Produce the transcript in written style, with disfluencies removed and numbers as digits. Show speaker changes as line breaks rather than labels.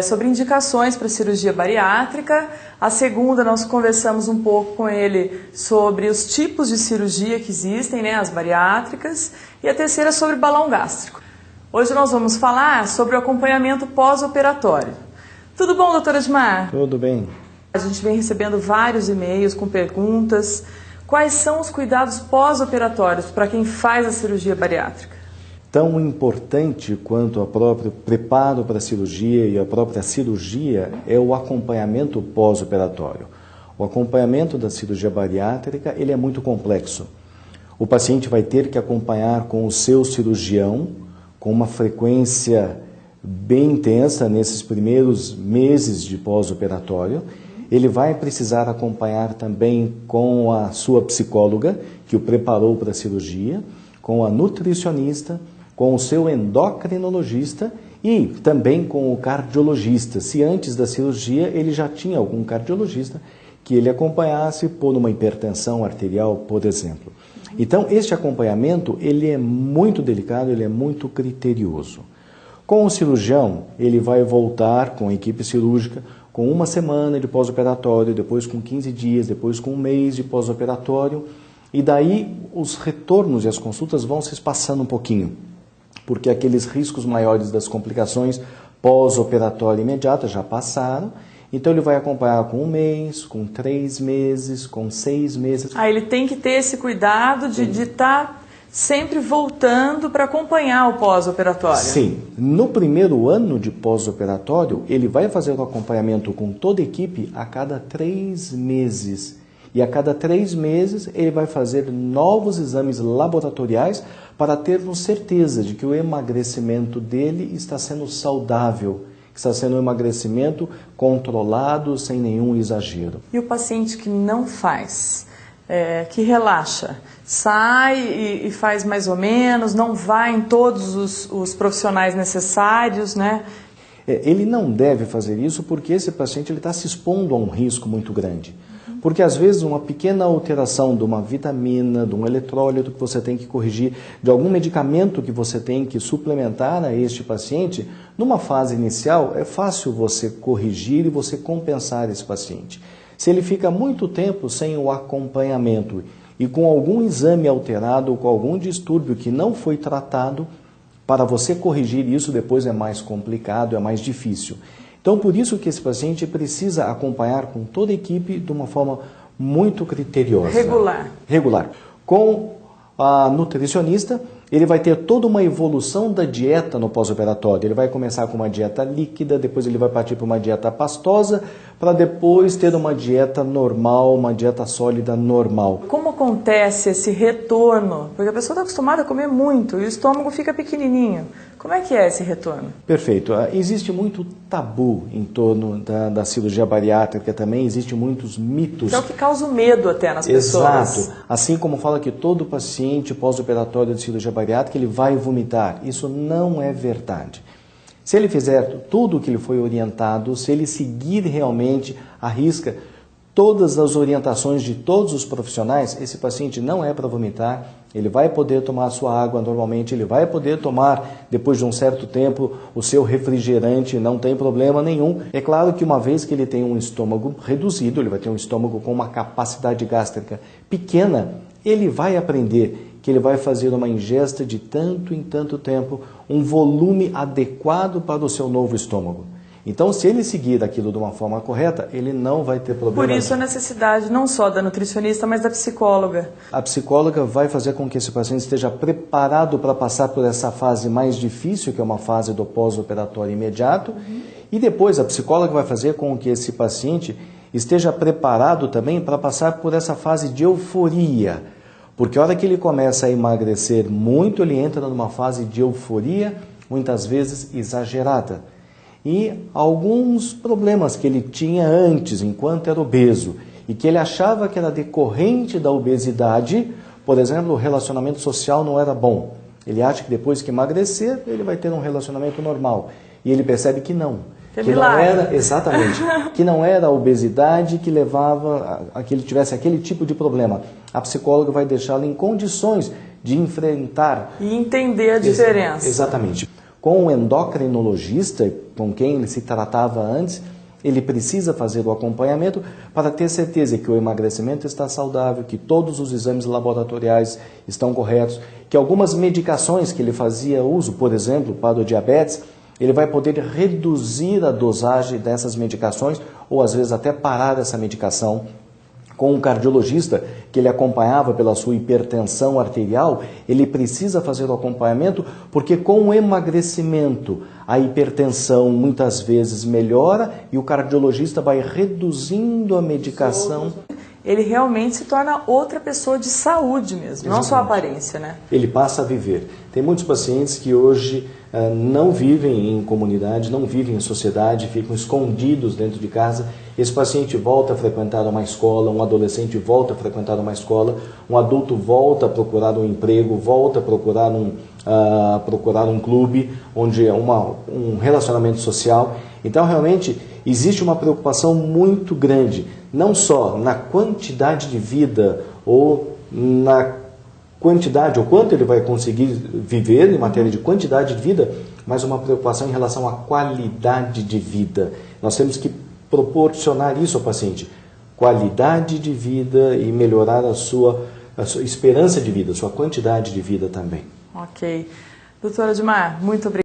Sobre indicações para cirurgia bariátrica. A segunda, nós conversamos um pouco com ele sobre os tipos de cirurgia que existem, né, as bariátricas. E a terceira, sobre balão gástrico. Hoje nós vamos falar sobre o acompanhamento pós-operatório. Tudo bom, doutora Edmar?
Tudo bem.
A gente vem recebendo vários e-mails com perguntas. Quais são os cuidados pós-operatórios para quem faz a cirurgia bariátrica?
Tão importante quanto o próprio preparo para a cirurgia e a própria cirurgia é o acompanhamento pós-operatório. O acompanhamento da cirurgia bariátrica ele é muito complexo. O paciente vai ter que acompanhar com o seu cirurgião com uma frequência bem intensa nesses primeiros meses de pós-operatório. Ele vai precisar acompanhar também com a sua psicóloga, que o preparou para a cirurgia, com a nutricionista, com o seu endocrinologista e também com o cardiologista. Se antes da cirurgia ele já tinha algum cardiologista que ele acompanhasse por uma hipertensão arterial, por exemplo. Então, este acompanhamento ele é muito delicado, ele é muito criterioso. Com o cirurgião, ele vai voltar com a equipe cirúrgica com uma semana de pós-operatório, depois com 15 dias, depois com um mês de pós-operatório, e daí os retornos e as consultas vão se espaçando um pouquinho, porque aqueles riscos maiores das complicações pós-operatório imediata já passaram, então ele vai acompanhar com um mês, com 3 meses, com 6 meses.
Ele tem que ter esse cuidado de estar sempre voltando para acompanhar o pós-operatório.
Sim. No primeiro ano de pós-operatório, ele vai fazer o acompanhamento com toda a equipe a cada 3 meses. E a cada 3 meses ele vai fazer novos exames laboratoriais para termos certeza de que o emagrecimento dele está sendo saudável, que está sendo um emagrecimento controlado, sem nenhum exagero.
E o paciente que não faz, que relaxa, sai e faz mais ou menos, não vai em todos os profissionais necessários, né?
Ele não deve fazer isso porque esse paciente está se expondo a um risco muito grande. Porque às vezes uma pequena alteração de uma vitamina, de um eletrólito que você tem que corrigir, de algum medicamento que você tem que suplementar a este paciente, numa fase inicial é fácil você corrigir e você compensar esse paciente. Se ele fica muito tempo sem o acompanhamento e com algum exame alterado ou com algum distúrbio que não foi tratado, para você corrigir isso depois é mais complicado, é mais difícil. Então, por isso que esse paciente precisa acompanhar com toda a equipe de uma forma muito criteriosa. Regular. Com a nutricionista, ele vai ter toda uma evolução da dieta no pós-operatório. Ele vai começar com uma dieta líquida, depois ele vai partir para uma dieta pastosa, para depois ter uma dieta normal, uma dieta sólida normal.
Como acontece esse retorno? Porque a pessoa está acostumada a comer muito e o estômago fica pequenininho. Como é que é esse retorno?
Perfeito. Existe muito tabu em torno da cirurgia bariátrica também, existem muitos mitos.
Que é o que causa o medo até nas pessoas.
Exato. Assim como fala que todo paciente pós-operatório de cirurgia bariátrica ele vai vomitar. Isso não é verdade. Se ele fizer tudo o que ele foi orientado, se ele seguir realmente à risca todas as orientações de todos os profissionais, esse paciente não é para vomitar, ele vai poder tomar a sua água normalmente, ele vai poder tomar, depois de um certo tempo, o seu refrigerante, não tem problema nenhum. É claro que uma vez que ele tem um estômago reduzido, ele vai ter um estômago com uma capacidade gástrica pequena, ele vai aprender que ele vai fazer uma ingesta de tanto em tanto tempo, um volume adequado para o seu novo estômago. Então, se ele seguir aquilo de uma forma correta, ele não vai ter problema.
Por isso a necessidade não só da nutricionista, mas da psicóloga.
A psicóloga vai fazer com que esse paciente esteja preparado para passar por essa fase mais difícil, que é uma fase do pós-operatório imediato. E depois a psicóloga vai fazer com que esse paciente esteja preparado também para passar por essa fase de euforia. Porque a hora que ele começa a emagrecer muito, ele entra numa fase de euforia, muitas vezes exagerada. E alguns problemas que ele tinha antes, enquanto era obeso, e que ele achava que era decorrente da obesidade, por exemplo, o relacionamento social não era bom. Ele acha que depois que emagrecer, ele vai ter um relacionamento normal. E ele percebe que não.
Que não era,
exatamente, que não era a obesidade que levava a que ele tivesse aquele tipo de problema. A psicóloga vai deixá-lo em condições de enfrentar.
E entender a diferença.
Exatamente. com o endocrinologista, com quem ele se tratava antes, ele precisa fazer o acompanhamento para ter certeza que o emagrecimento está saudável, que todos os exames laboratoriais estão corretos, que algumas medicações que ele fazia uso, por exemplo, para o diabetes, ele vai poder reduzir a dosagem dessas medicações ou às vezes até parar essa medicação. Com um cardiologista que ele acompanhava pela sua hipertensão arterial, ele precisa fazer o acompanhamento porque com o emagrecimento a hipertensão muitas vezes melhora e o cardiologista vai reduzindo a medicação.
Ele realmente se torna outra pessoa de saúde mesmo, exatamente. Não só a aparência, né?
Ele passa a viver. Tem muitos pacientes que hoje não vivem em comunidade, não vivem em sociedade, ficam escondidos dentro de casa. Esse paciente volta a frequentar uma escola, um adolescente volta a frequentar uma escola, um adulto volta a procurar um emprego, volta a procurar um clube, onde é um relacionamento social. Então, realmente, existe uma preocupação muito grande, não só na quantidade de vida ou na quantidade, ou quanto ele vai conseguir viver em matéria de quantidade de vida, mas uma preocupação em relação à qualidade de vida. Nós temos que proporcionar isso ao paciente, qualidade de vida e melhorar a sua esperança de vida, a sua quantidade de vida também.
Ok. Doutora Odimar, muito obrigada.